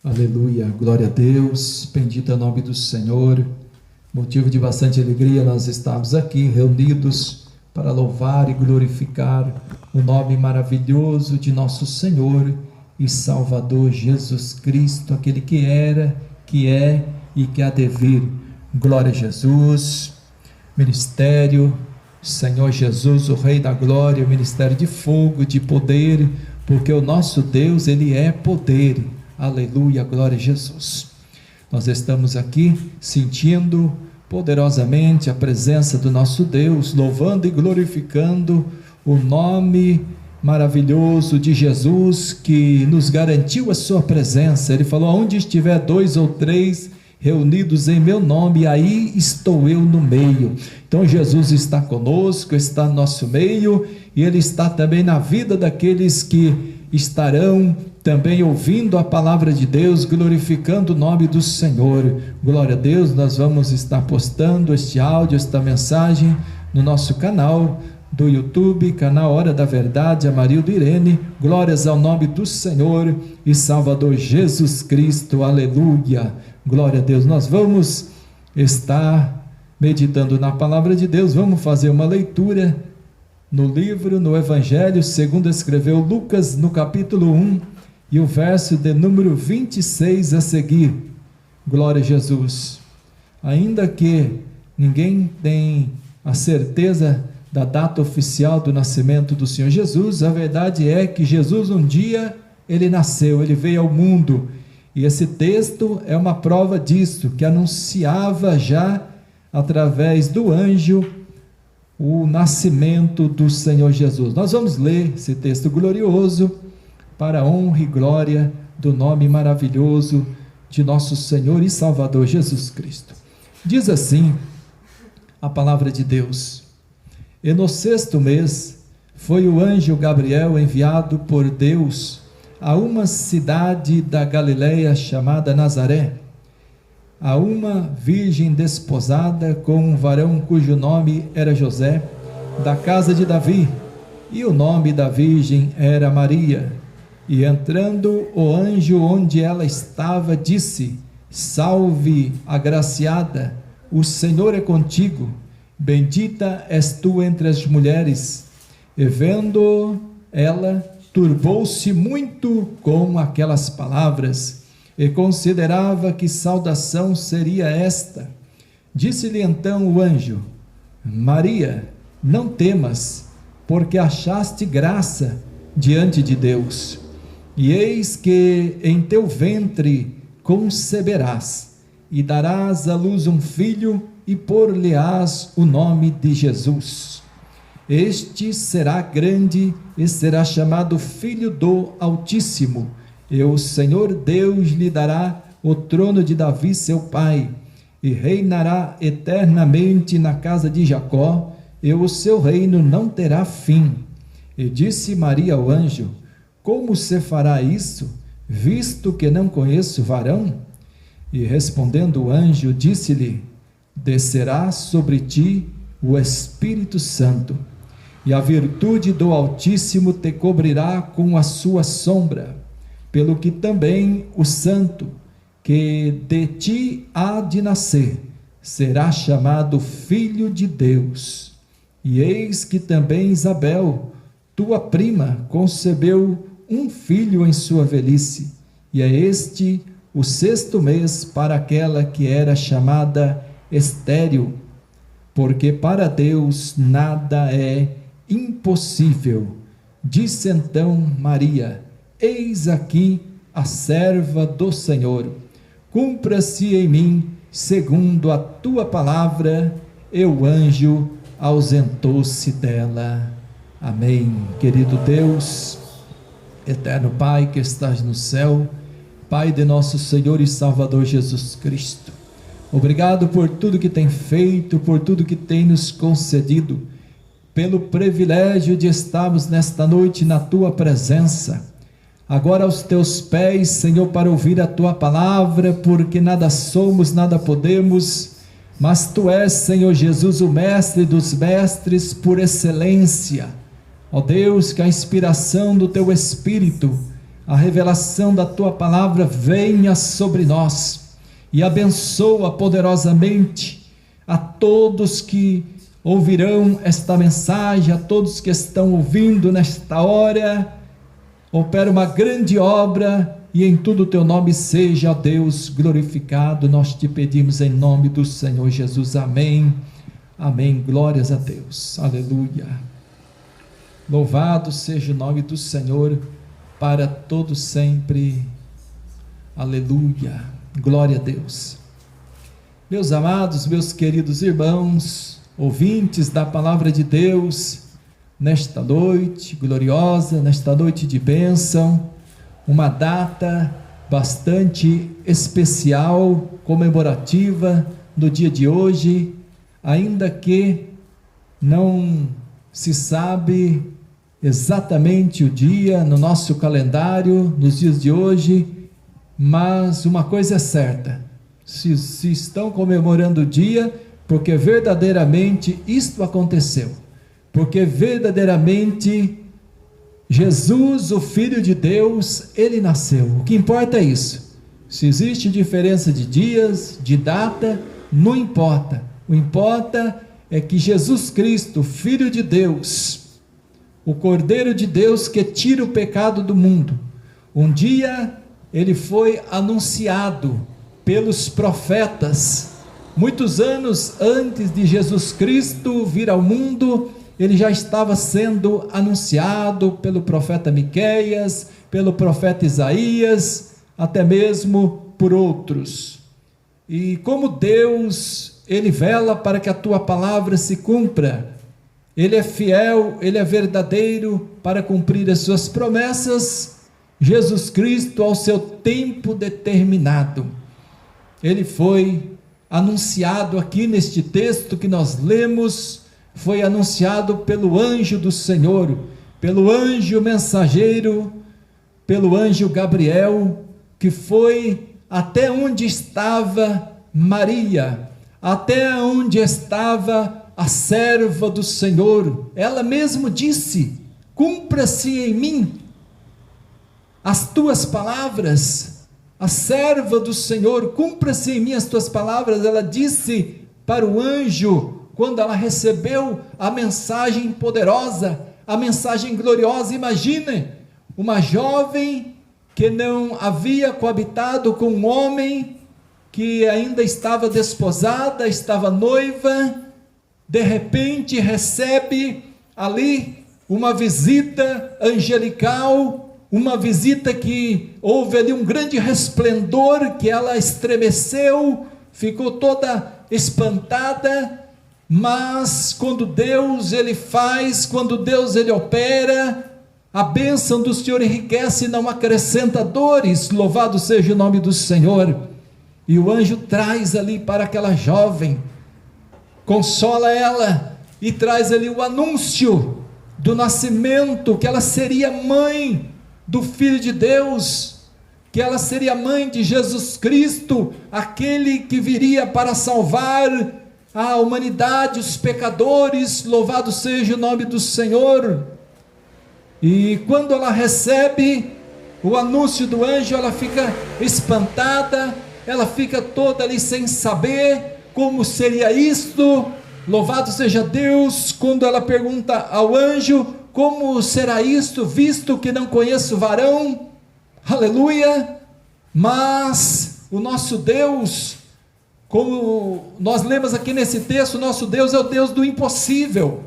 Aleluia, glória a Deus, bendito é o nome do Senhor. Motivo de bastante alegria nós estamos aqui reunidos para louvar e glorificar o nome maravilhoso de nosso Senhor e Salvador Jesus Cristo, aquele que era, que é e que há de vir. Glória a Jesus. Ministério Senhor Jesus, o Rei da Glória, ministério de fogo, de poder, porque o nosso Deus, Ele é poder. Aleluia, glória a Jesus. Nós estamos aqui sentindo poderosamente a presença do nosso Deus, louvando e glorificando o nome maravilhoso de Jesus, que nos garantiu a sua presença. Ele falou: onde estiver 2 ou 3 reunidos em meu nome, aí estou eu no meio. Então Jesus está conosco, está no nosso meio, e Ele está também na vida daqueles que estarão também ouvindo a palavra de Deus, glorificando o nome do Senhor. Glória a Deus. Nós vamos estar postando este áudio, esta mensagem no nosso canal do YouTube, canal Hora da Verdade, Amarildo Irene. Glórias ao nome do Senhor e Salvador Jesus Cristo. Aleluia, glória a Deus. Nós vamos estar meditando na palavra de Deus. Vamos fazer uma leitura no livro, no Evangelho segundo escreveu Lucas, no capítulo 1 e o verso de número 26 a seguir. Glória a Jesus. Ainda que ninguém tem a certeza da data oficial do nascimento do Senhor Jesus, a verdade é que Jesus um dia, Ele nasceu, Ele veio ao mundo, e esse texto é uma prova disso, que anunciava já através do anjo o nascimento do Senhor Jesus. Nós vamos ler esse texto glorioso para a honra e glória do nome maravilhoso de nosso Senhor e Salvador Jesus Cristo. Diz assim a palavra de Deus: e no 6º mês foi o anjo Gabriel enviado por Deus a uma cidade da Galileia chamada Nazaré, a uma virgem desposada com um varão cujo nome era José, da casa de Davi, e o nome da virgem era Maria. E entrando o anjo onde ela estava, disse: salve, agraciada, o Senhor é contigo, bendita és tu entre as mulheres. E vendo ela, turbou-se muito com aquelas palavras, e considerava que saudação seria esta. Disse-lhe então o anjo: Maria, não temas, porque achaste graça diante de Deus. E eis que em teu ventre conceberás, e darás à luz um filho, e por-lhe-ás o nome de Jesus. Este será grande, e será chamado Filho do Altíssimo. E o Senhor Deus lhe dará o trono de Davi seu pai, e reinará eternamente na casa de Jacó, e o seu reino não terá fim. E disse Maria ao anjo: como se fará isso, visto que não conheço varão? E respondendo o anjo, disse-lhe: descerá sobre ti o Espírito Santo, e a virtude do Altíssimo te cobrirá com a sua sombra, pelo que também o santo que de ti há de nascer será chamado Filho de Deus. E eis que também Isabel, tua prima, concebeu um filho em sua velhice, e é este o 6º mês para aquela que era chamada estéril, porque para Deus nada é impossível. Disse então Maria: eis aqui a serva do Senhor, cumpra-se em mim segundo a tua palavra. E o anjo ausentou-se dela. Amém. Querido Deus, eterno Pai que estás no céu, Pai de nosso Senhor e Salvador Jesus Cristo, obrigado por tudo que tem feito, por tudo que tem nos concedido, pelo privilégio de estarmos nesta noite na tua presença, agora aos teus pés, Senhor, para ouvir a tua palavra, porque nada somos, nada podemos, mas tu és, Senhor Jesus, o mestre dos mestres por excelência. Ó Deus, que a inspiração do teu Espírito a revelação da tua palavra venha sobre nós e abençoa poderosamente a todos que ouvirão esta mensagem, a todos que estão ouvindo nesta hora. Opera uma grande obra e em tudo o teu nome seja, Deus, glorificado. Nós te pedimos em nome do Senhor Jesus. Amém. Amém. Glórias a Deus. Aleluia. Louvado seja o nome do Senhor para todo sempre. Aleluia. Glória a Deus. Meus amados, meus queridos irmãos, ouvintes da palavra de Deus, nesta noite gloriosa, nesta noite de bênção, uma data bastante especial, comemorativa, no dia de hoje, ainda que não se sabe exatamente o dia no nosso calendário, nos dias de hoje, mas uma coisa é certa, se estão comemorando o dia, porque verdadeiramente isto aconteceu, porque verdadeiramente Jesus, o Filho de Deus, ele nasceu. O que importa é isso. Se existe diferença de dias, de data, não importa. O que importa é que Jesus Cristo, Filho de Deus, o Cordeiro de Deus que tira o pecado do mundo, um dia ele foi anunciado pelos profetas, muitos anos antes de Jesus Cristo vir ao mundo. Ele já estava sendo anunciado pelo profeta Miqueias, pelo profeta Isaías, até mesmo por outros. E como Deus, ele vela para que a tua palavra se cumpra, ele é fiel, ele é verdadeiro para cumprir as suas promessas. Jesus Cristo, ao seu tempo determinado, ele foi anunciado aqui neste texto que nós lemos, foi anunciado pelo anjo do Senhor, pelo anjo mensageiro, pelo anjo Gabriel, que foi até onde estava Maria, até onde estava a serva do Senhor. Ela mesmo disse: cumpra-se em mim as tuas palavras. A serva do Senhor, cumpra-se em mim as tuas palavras. Ela disse para o anjo, quando ela recebeu a mensagem poderosa, a mensagem gloriosa. Imagine, uma jovem que não havia coabitado com um homem, que ainda estava desposada, estava noiva, de repente recebe ali uma visita angelical, uma visita que houve ali um grande resplendor, que ela estremeceu, ficou toda espantada. Mas quando Deus ele faz, quando Deus ele opera, a bênção do Senhor enriquece e não acrescenta dores. Louvado seja o nome do Senhor. E o anjo traz ali para aquela jovem, consola ela e traz ali o anúncio do nascimento, que ela seria mãe do Filho de Deus, que ela seria mãe de Jesus Cristo, aquele que viria para salvar a humanidade, os pecadores. Louvado seja o nome do Senhor. E quando ela recebe o anúncio do anjo, ela fica espantada, ela fica toda ali sem saber como seria isto. Louvado seja Deus. Quando ela pergunta ao anjo: como será isto, visto que não conheço varão? Aleluia. Mas o nosso Deus, como nós lemos aqui nesse texto, nosso Deus é o Deus do impossível.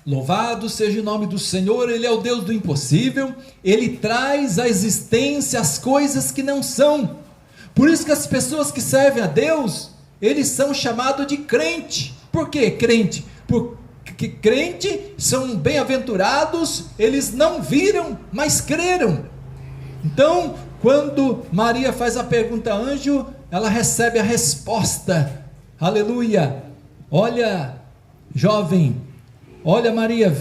Louvado seja o nome do Senhor. Ele é o Deus do impossível, ele traz à existência as coisas que não são. Por isso que as pessoas que servem a Deus, eles são chamados de crente. Por que crente? Porque crente são bem-aventurados, eles não viram, mas creram. Então, quando Maria faz a pergunta ao anjo, ela recebe a resposta. Aleluia. Olha, jovem, olha, Maria,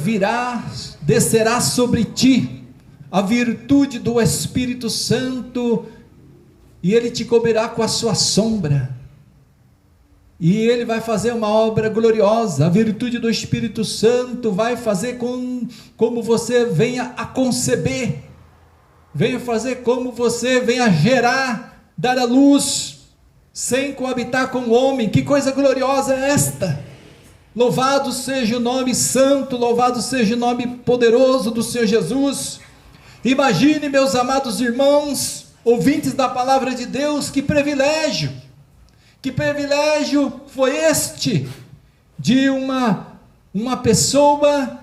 descerá sobre ti a virtude do Espírito Santo, e ele te cobrirá com a sua sombra. e Ele vai fazer uma obra gloriosa. A virtude do Espírito Santo vai fazer como você venha a conceber, venha fazer como você venha gerar, dar à luz, sem coabitar com o homem. Que coisa gloriosa é esta! Louvado seja o nome santo, louvado seja o nome poderoso do Senhor Jesus. Imagine, meus amados irmãos, ouvintes da palavra de Deus, que privilégio foi este, de uma pessoa,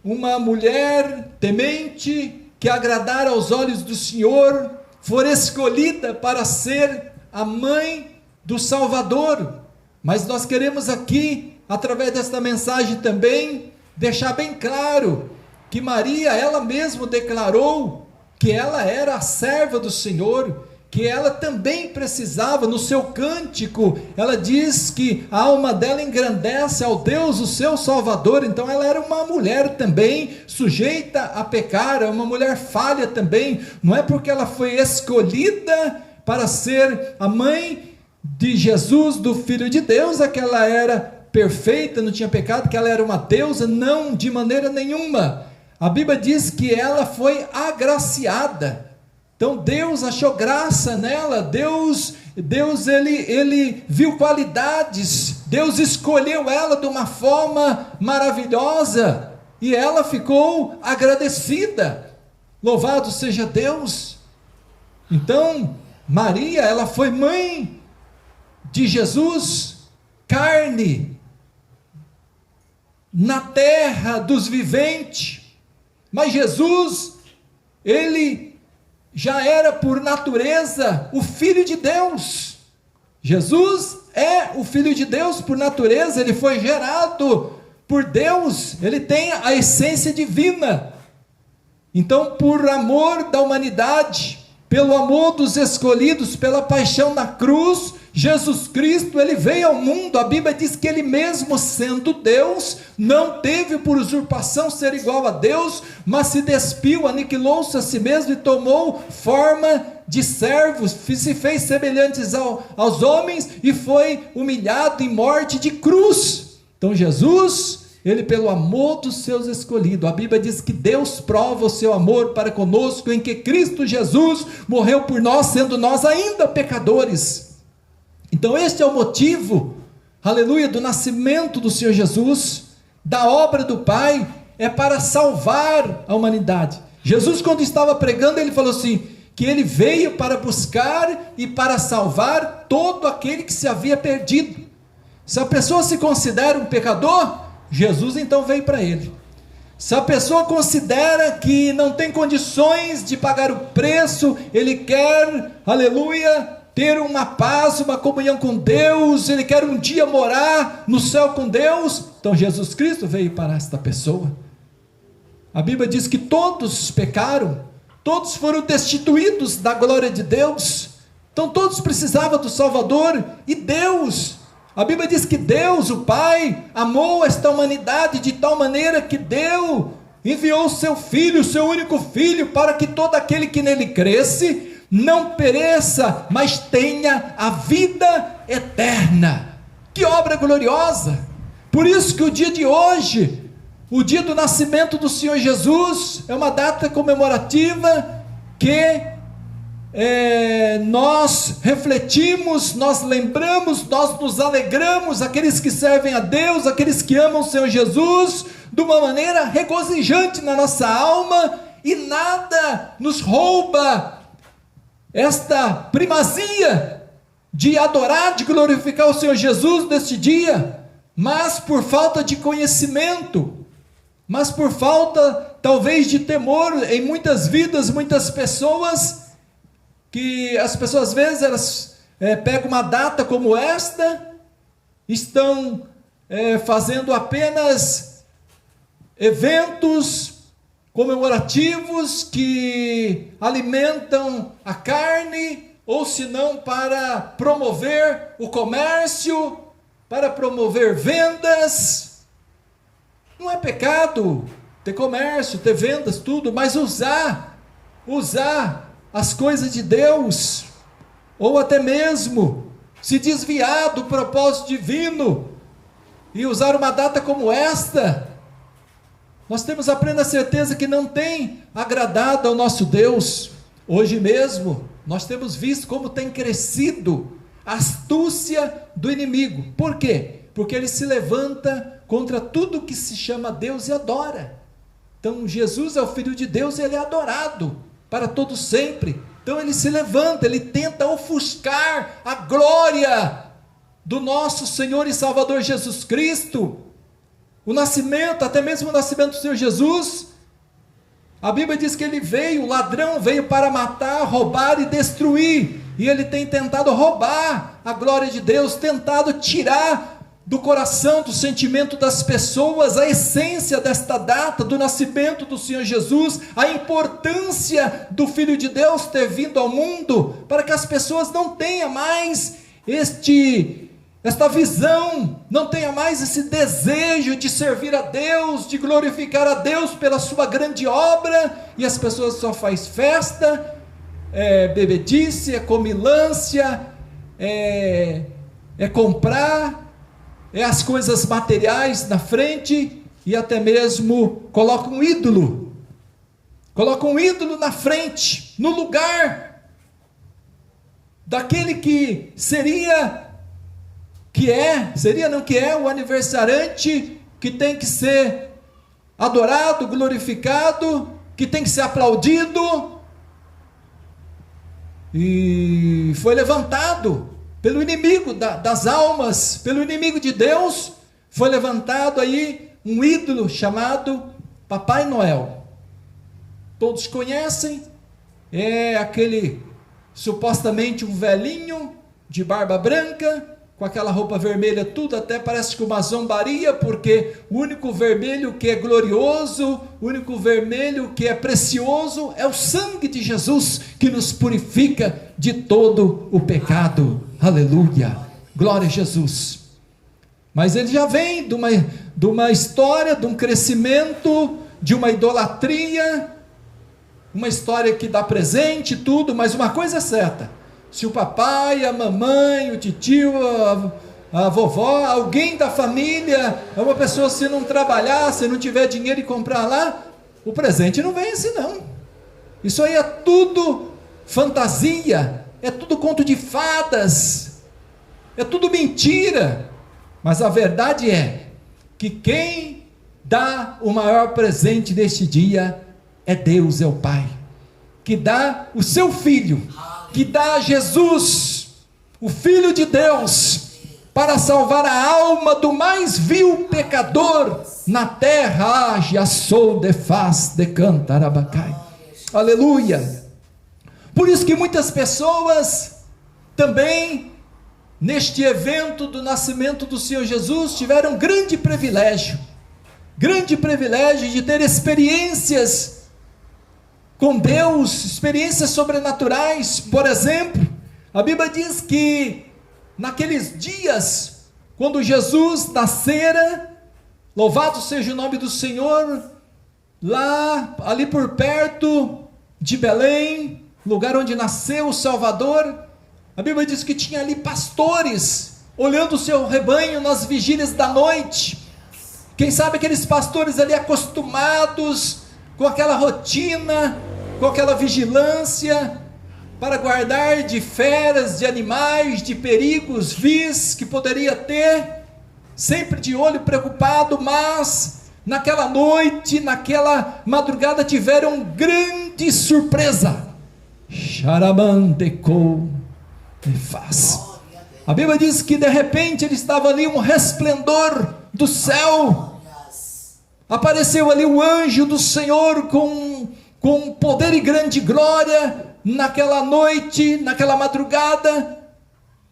uma mulher temente, que agradara aos olhos do Senhor, for escolhida para ser a mãe do Salvador. Mas nós queremos aqui, através desta mensagem também, deixar bem claro, que Maria, ela mesma declarou, que ela era a serva do Senhor, que ela também precisava, no seu cântico, ela diz que a alma dela engrandece ao Deus, o seu Salvador. Então ela era uma mulher também, sujeita a pecar, uma mulher falha também. Não é porque ela foi escolhida para ser a mãe de Jesus, do Filho de Deus, é que ela era perfeita, não tinha pecado, que ela era uma deusa. Não, de maneira nenhuma. A Bíblia diz que ela foi agraciada. Então Deus achou graça nela, Deus ele viu qualidades, Deus escolheu ela de uma forma maravilhosa, e ela ficou agradecida. Louvado seja Deus. Então Maria, ela foi mãe de Jesus, carne, na terra dos viventes. Mas Jesus, ele já era por natureza o Filho de Deus. Jesus é o Filho de Deus por natureza, ele foi gerado por Deus, ele tem a essência divina. Então, por amor da humanidade, pelo amor dos escolhidos, pela paixão na cruz, Jesus Cristo, ele veio ao mundo. A Bíblia diz que ele mesmo sendo Deus, não teve por usurpação ser igual a Deus, mas se despiu, aniquilou-se a si mesmo e tomou forma de servos, se fez semelhantes aos homens e foi humilhado em morte de cruz. Então Jesus, ele pelo amor dos seus escolhidos, a Bíblia diz que Deus prova o seu amor para conosco, em que Cristo Jesus morreu por nós, sendo nós ainda pecadores. Então este é o motivo, aleluia, do nascimento do Senhor Jesus, da obra do Pai, é para salvar a humanidade. Jesus, quando estava pregando, ele falou assim, que ele veio para buscar e para salvar todo aquele que se havia perdido. Se a pessoa se considera um pecador, Jesus então veio para ele. Se a pessoa considera que não tem condições de pagar o preço, ele quer, aleluia, ter uma paz, uma comunhão com Deus, ele quer um dia morar no céu com Deus, então Jesus Cristo veio para esta pessoa. A Bíblia diz que todos pecaram, todos foram destituídos da glória de Deus, então todos precisavam do Salvador, e Deus, a Bíblia diz que Deus, o Pai, amou esta humanidade de tal maneira que enviou o seu Filho, o seu único Filho, para que todo aquele que nele cresce, não pereça, mas tenha a vida eterna. Que obra gloriosa! Por isso que o dia de hoje, o dia do nascimento do Senhor Jesus, é uma data comemorativa que nós refletimos, nós lembramos, nós nos alegramos, aqueles que servem a Deus, aqueles que amam o Senhor Jesus, de uma maneira regozijante na nossa alma, e nada nos rouba esta primazia de adorar, de glorificar o Senhor Jesus neste dia, mas por falta de conhecimento, mas por falta talvez de temor em muitas vidas, muitas pessoas, que as pessoas às vezes elas pegam uma data como esta, estão fazendo apenas eventos comemorativos que alimentam a carne, ou se não para promover o comércio, para promover vendas. Não é pecado ter comércio, ter vendas, tudo, mas usar as coisas de Deus, ou até mesmo se desviar do propósito divino e usar uma data como esta, nós temos a plena certeza que não tem agradado ao nosso Deus. Hoje mesmo, nós temos visto como tem crescido a astúcia do inimigo. Por quê? Porque ele se levanta contra tudo que se chama Deus e adora. Então, Jesus é o Filho de Deus e ele é adorado para todo sempre. Então, ele se levanta, ele tenta ofuscar a glória do nosso Senhor e Salvador Jesus Cristo. O nascimento, até mesmo o nascimento do Senhor Jesus, a Bíblia diz que ele veio, o ladrão veio para matar, roubar e destruir, e ele tem tentado roubar a glória de Deus, tentado tirar do coração, do sentimento das pessoas, a essência desta data, do nascimento do Senhor Jesus, a importância do Filho de Deus ter vindo ao mundo, para que as pessoas não tenham mais esta visão, não tenha mais esse desejo de servir a Deus, de glorificar a Deus pela sua grande obra, e as pessoas só fazem festa, bebedice, comilância, comprar, as coisas materiais na frente, e até mesmo colocam um ídolo na frente, no lugar daquele que é o aniversariante, que tem que ser adorado, glorificado, que tem que ser aplaudido, e foi levantado pelo inimigo das almas, pelo inimigo de Deus, foi levantado aí um ídolo chamado Papai Noel. Todos conhecem, é aquele supostamente um velhinho de barba branca, com aquela roupa vermelha, tudo até parece que uma zombaria, porque o único vermelho que é glorioso, o único vermelho que é precioso, é o sangue de Jesus, que nos purifica de todo o pecado. Aleluia, glória a Jesus. Mas ele já vem de uma história, de um crescimento, de uma idolatria, uma história que dá presente, tudo, mas uma coisa é certa: se o papai, a mamãe, o titio, a vovó, alguém da família, uma pessoa, se não trabalhar, se não tiver dinheiro e comprar lá, o presente não vem assim não. Isso aí é tudo fantasia, é tudo conto de fadas, é tudo mentira. Mas a verdade é que quem dá o maior presente deste dia é Deus, é o Pai, que dá o seu Filho, que dá Jesus, o Filho de Deus, para salvar a alma do mais vil pecador na terra. Age a sol de faz de cantarabacai. Aleluia. Por isso que muitas pessoas também, neste evento do nascimento do Senhor Jesus, tiveram grande privilégio de ter experiências com Deus, experiências sobrenaturais. Por exemplo, a Bíblia diz que naqueles dias, quando Jesus nascera, louvado seja o nome do Senhor, ali por perto de Belém, lugar onde nasceu o Salvador, a Bíblia diz que tinha ali pastores, olhando o seu rebanho nas vigílias da noite. Quem sabe aqueles pastores ali acostumados com aquela rotina, com aquela vigilância, para guardar de feras, de animais, de perigos vis que poderia ter, sempre de olho preocupado, mas naquela noite, naquela madrugada, tiveram grande surpresa. Xaramandecou e faz. A Bíblia diz que de repente ele estava ali, um resplendor do céu, apareceu ali o anjo do Senhor com poder e grande glória, naquela noite, naquela madrugada,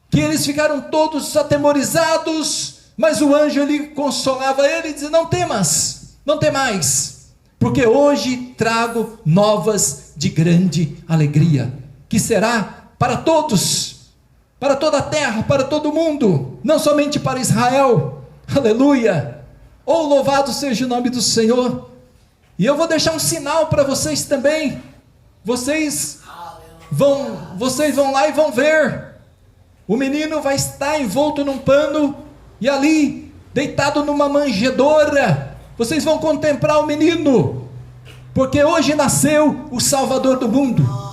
que eles ficaram todos atemorizados, mas o anjo ali consolava ele e dizia: não temas, não temais, porque hoje trago novas de grande alegria, que será para todos, para toda a terra, para todo mundo, não somente para Israel. Aleluia, oh, louvado seja o nome do Senhor. E eu vou deixar um sinal para vocês também. Vocês vão lá e vão ver o menino vai estar envolto num pano e ali, deitado numa manjedoura, vocês vão contemplar o menino, porque hoje nasceu o Salvador do mundo.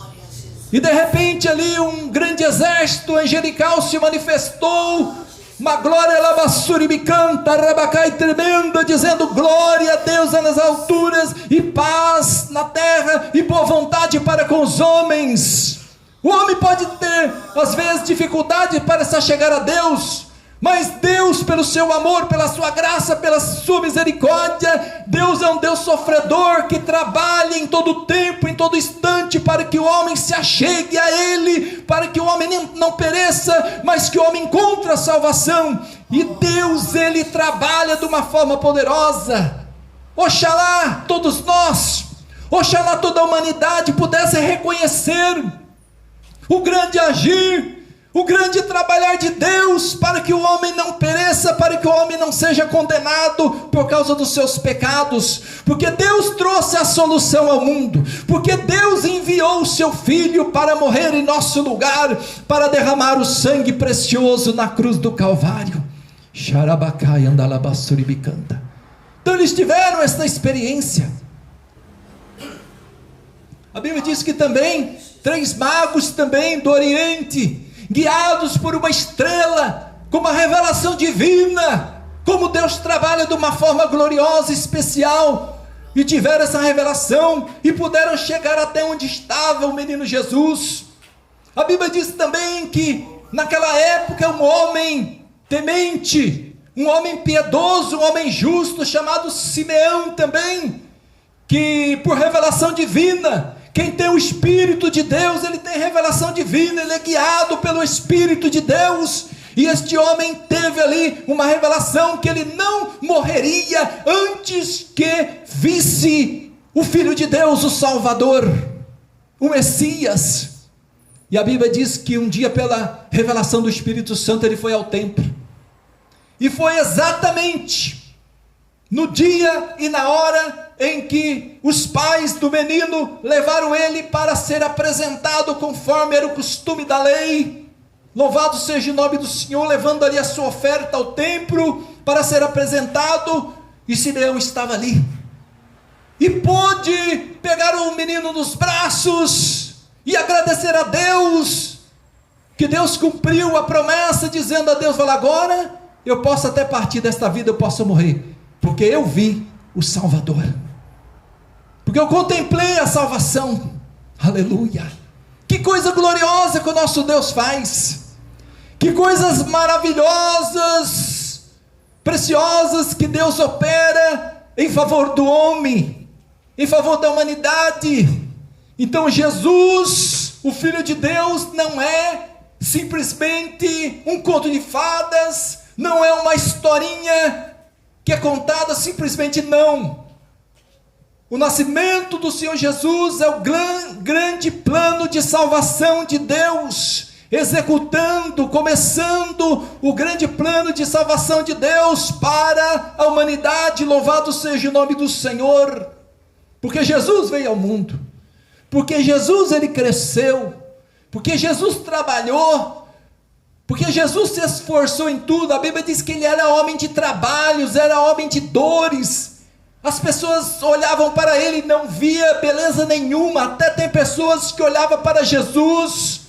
E de repente ali um grande exército angelical se manifestou, uma glória labassuribicanta, rabacai tremenda, dizendo glória a Deus nas alturas e paz na terra e boa vontade para com os homens. O homem pode ter às vezes dificuldade para se chegar a Deus, mas Deus, pelo seu amor, pela sua graça, pela sua misericórdia, Deus é um Deus sofredor que trabalha em todo tempo, em todo instante, para que o homem se achegue a Ele, para que o homem não pereça, mas que o homem encontre a salvação. E Deus, Ele trabalha de uma forma poderosa. Oxalá todos nós, oxalá toda a humanidade pudesse reconhecer o grande agir, o grande trabalhar de Deus, para que o homem não pereça, para que o homem não seja condenado por causa dos seus pecados, porque Deus trouxe a solução ao mundo, porque Deus enviou o seu Filho para morrer em nosso lugar, para derramar o sangue precioso na cruz do Calvário. Xarabacai andalabassuribicanta. Então eles tiveram esta experiência. A Bíblia diz que também 3 magos também do Oriente, guiados por uma estrela, com uma revelação divina, como Deus trabalha de uma forma gloriosa, especial, e tiveram essa revelação, e puderam chegar até onde estava o menino Jesus. A Bíblia diz também que naquela época um homem temente, um homem piedoso, um homem justo, chamado Simeão também, que por revelação divina, quem tem o Espírito de Deus, ele tem revelação divina, ele é guiado pelo Espírito de Deus, e este homem teve ali uma revelação que ele não morreria antes que visse o Filho de Deus, o Salvador, o Messias. E a Bíblia diz que um dia, pela revelação do Espírito Santo, ele foi ao templo, e foi exatamente no dia e na hora em que os pais do menino levaram ele para ser apresentado conforme era o costume da lei. Louvado seja o nome do Senhor, levando ali a sua oferta ao templo para ser apresentado, e Simeão estava ali, e pôde pegar o menino nos braços e agradecer a Deus, que Deus cumpriu a promessa, dizendo a Deus: fala, agora eu posso até partir desta vida, eu posso morrer, porque eu vi o Salvador, porque eu contemplei a salvação. Aleluia! Que coisa gloriosa que o nosso Deus faz, que coisas maravilhosas, preciosas que Deus opera em favor do homem, em favor da humanidade. Então Jesus, o Filho de Deus, não é simplesmente um conto de fadas, não é uma historinha que é contada simplesmente, não. O nascimento do Senhor Jesus é o grande plano de salvação de Deus, executando, começando o grande plano de salvação de Deus para a humanidade. Louvado seja o nome do Senhor, porque Jesus veio ao mundo, porque Jesus ele cresceu, porque Jesus trabalhou, porque Jesus se esforçou em tudo. A Bíblia diz que ele era homem de trabalhos, era homem de dores. As pessoas olhavam para ele e não via beleza nenhuma. Até tem pessoas que olhavam para Jesus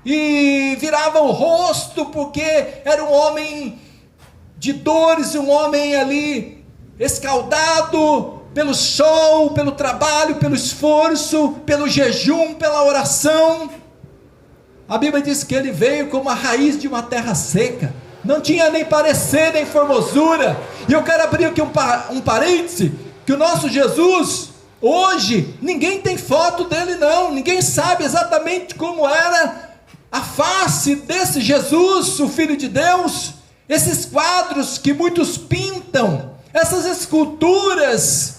e viravam o rosto, porque era um homem de dores, um homem ali escaldado pelo sol, pelo trabalho, pelo esforço, pelo jejum, pela oração. A Bíblia diz que ele veio como a raiz de uma terra seca, não tinha nem parecer, nem formosura. E eu quero abrir aqui um parêntese, que o nosso Jesus, hoje, ninguém tem foto dele não, ninguém sabe exatamente como era a face desse Jesus, o Filho de Deus. Esses quadros que muitos pintam, essas esculturas,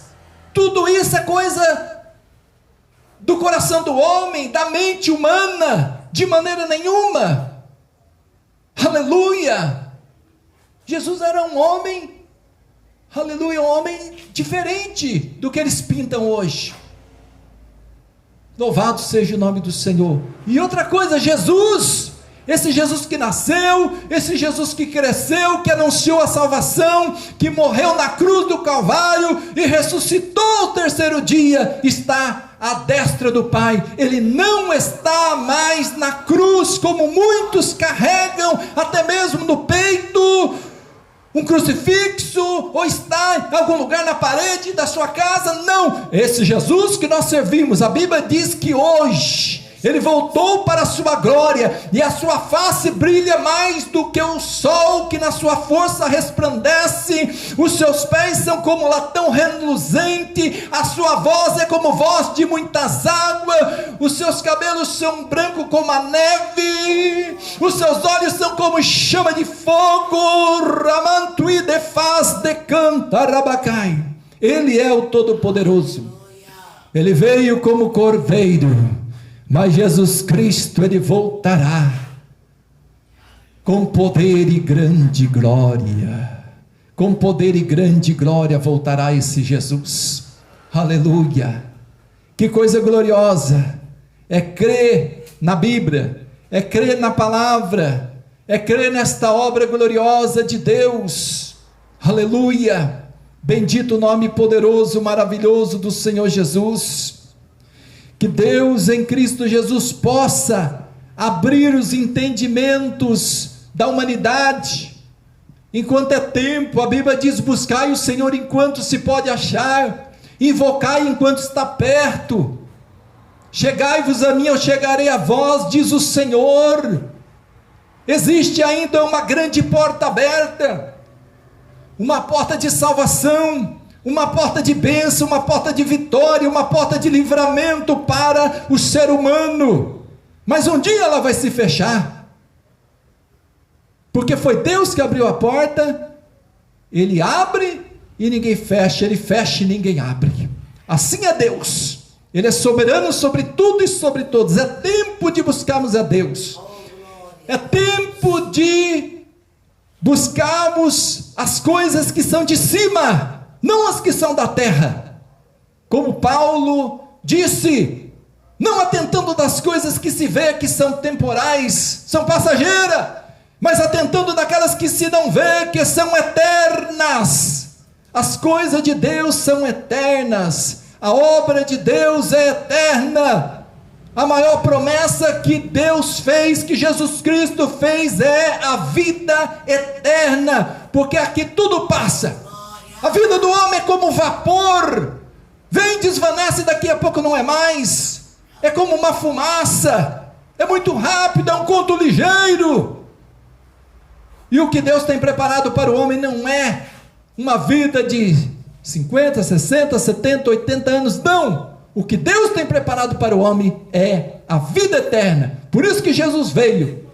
tudo isso é coisa do coração do homem, da mente humana, de maneira nenhuma. Aleluia! Jesus era um homem, aleluia, um homem diferente do que eles pintam hoje. Louvado seja o nome do Senhor. E outra coisa, Jesus, esse Jesus que nasceu, esse Jesus que cresceu, que anunciou a salvação, que morreu na cruz do Calvário e ressuscitou ao terceiro dia, está à destra do Pai. Ele não está mais na cruz, como muitos carregam, até mesmo no peito, um crucifixo, ou está em algum lugar na parede da sua casa. Não, esse Jesus que nós servimos, a Bíblia diz que hoje Ele voltou para a sua glória, e a sua face brilha mais do que o sol que na sua força resplandece. Os seus pés são como latão reluzente, a sua voz é como voz de muitas águas, os seus cabelos são brancos como a neve, os seus olhos são como chama de fogo. Ramantui de faz de canta rabacai. Ele é o Todo-Poderoso. Ele veio como cordeiro, mas Jesus Cristo, Ele voltará com poder e grande glória. Com poder e grande glória voltará esse Jesus. Aleluia! Que coisa gloriosa é crer na Bíblia, é crer na palavra, é crer nesta obra gloriosa de Deus. Aleluia! Bendito o nome poderoso, maravilhoso do Senhor Jesus. Que Deus em Cristo Jesus possa abrir os entendimentos da humanidade, enquanto é tempo. A Bíblia diz: buscai o Senhor enquanto se pode achar, invocai enquanto está perto, chegai-vos a mim, eu chegarei a vós, diz o Senhor. Existe ainda uma grande porta aberta, uma porta de salvação, uma porta de bênção, uma porta de vitória, uma porta de livramento para o ser humano, mas um dia ela vai se fechar, porque foi Deus que abriu a porta. Ele abre e ninguém fecha, Ele fecha e ninguém abre. Assim é Deus, Ele é soberano sobre tudo e sobre todos. É tempo de buscarmos a Deus, é tempo de buscarmos as coisas que são de cima, não as que são da terra, como Paulo disse, não atentando das coisas que se vê que são temporais, são passageiras, mas atentando daquelas que se não vê, que são eternas. As coisas de Deus são eternas, a obra de Deus é eterna. A maior promessa que Deus fez, que Jesus Cristo fez, é a vida eterna, porque aqui tudo passa. A vida do homem é como vapor, vem, desvanece, daqui a pouco não é mais. É como uma fumaça, é muito rápido, é um conto ligeiro. E o que Deus tem preparado para o homem não é uma vida de 50, 60, 70, 80 anos, não. O que Deus tem preparado para o homem é a vida eterna. Por isso que Jesus veio,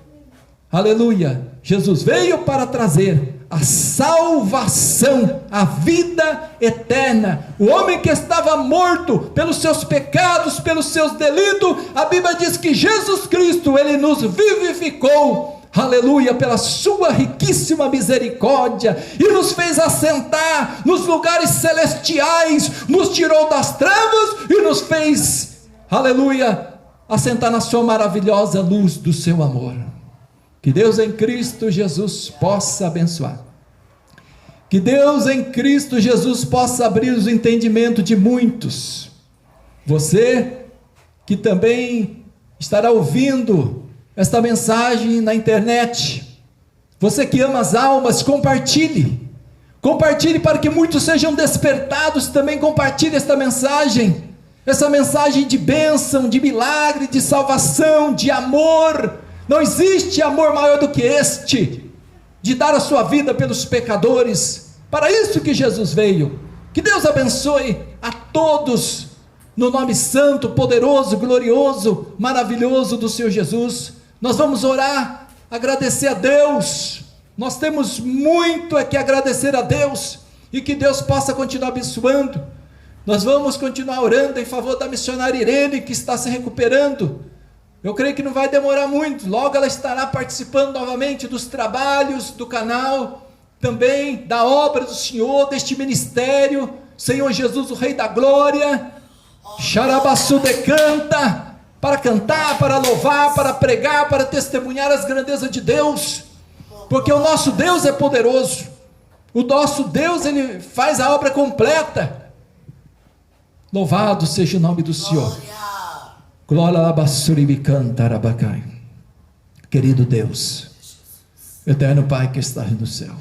aleluia, Jesus veio para trazer a salvação, a vida eterna. O homem que estava morto pelos seus pecados, pelos seus delitos, a Bíblia diz que Jesus Cristo, Ele nos vivificou, aleluia, pela sua riquíssima misericórdia, e nos fez assentar nos lugares celestiais, nos tirou das trevas e nos fez, aleluia, assentar na sua maravilhosa luz do seu amor. Que Deus em Cristo Jesus possa abençoar, que Deus em Cristo Jesus possa abrir os entendimentos de muitos. Você que também estará ouvindo esta mensagem na internet, você que ama as almas, compartilhe para que muitos sejam despertados. Também compartilhe esta mensagem de bênção, de milagre, de salvação, de amor. Não existe amor maior do que este, de dar a sua vida pelos pecadores. Para isso que Jesus veio. Que Deus abençoe a todos, no nome santo, poderoso, glorioso, maravilhoso do Senhor Jesus. Nós vamos orar, agradecer a Deus. Nós temos muito a que agradecer a Deus, e que Deus possa continuar abençoando. Nós vamos continuar orando em favor da missionária Irene, que está se recuperando. Eu creio que não vai demorar muito, logo ela estará participando novamente dos trabalhos do canal, também da obra do Senhor, deste ministério. Senhor Jesus, o Rei da Glória, Xarabaçu decanta, para cantar, para louvar, para pregar, para testemunhar as grandezas de Deus, porque o nosso Deus é poderoso, o nosso Deus, Ele faz a obra completa. Louvado seja o nome do Senhor. Glória a Bassuribicantarabacai. Querido Deus, eterno Pai que estás no céu,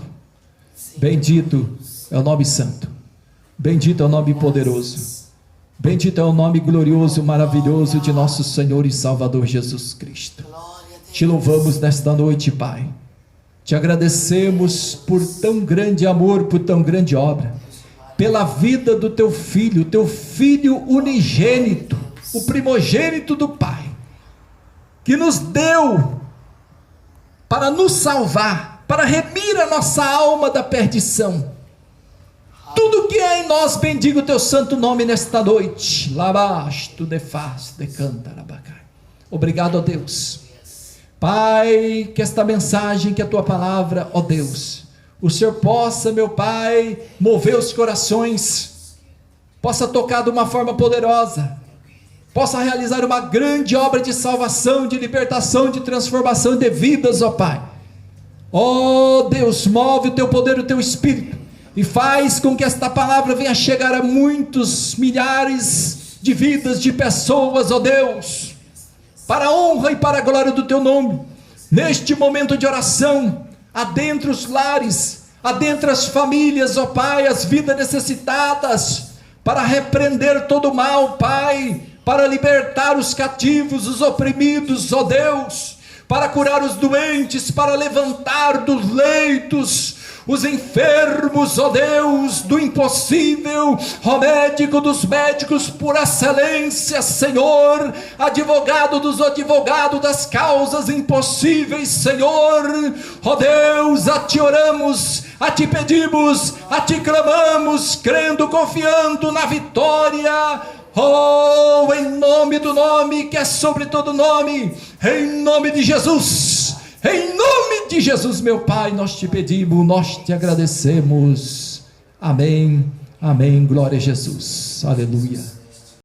bendito é o nome santo, bendito é o nome poderoso, bendito é o nome glorioso, maravilhoso de nosso Senhor e Salvador Jesus Cristo. Te louvamos nesta noite, Pai, te agradecemos por tão grande amor, por tão grande obra, pela vida do teu filho unigênito, o primogênito do Pai, que nos deu para nos salvar, para remir a nossa alma da perdição. Tudo que é em nós, bendiga o teu santo nome nesta noite. Labasto de faz de canta labacai. Obrigado, ó Deus. Pai, que esta mensagem, que a tua palavra, ó Deus, o Senhor possa, meu Pai, mover os corações, possa tocar de uma forma poderosa, possa realizar uma grande obra de salvação, de libertação, de transformação de vidas, ó Pai. Ó Deus, move o teu poder, o teu Espírito, e faz com que esta palavra venha chegar a muitos milhares de vidas, de pessoas, ó Deus, para a honra e para a glória do teu nome. Neste momento de oração, adentra os lares, adentra as famílias, ó Pai, as vidas necessitadas, para repreender todo o mal, Pai, para libertar os cativos, os oprimidos, ó Deus, para curar os doentes, para levantar dos leitos os enfermos, ó Deus, do impossível, ó médico dos médicos por excelência, Senhor, advogado dos advogados das causas impossíveis, Senhor, ó Deus, a ti oramos, a ti pedimos, a ti clamamos, crendo, confiando na vitória, oh, em nome do nome que é sobre todo nome, em nome de Jesus. Em nome de Jesus, meu Pai, nós te pedimos, nós te agradecemos. Amém, amém, glória a Jesus, aleluia.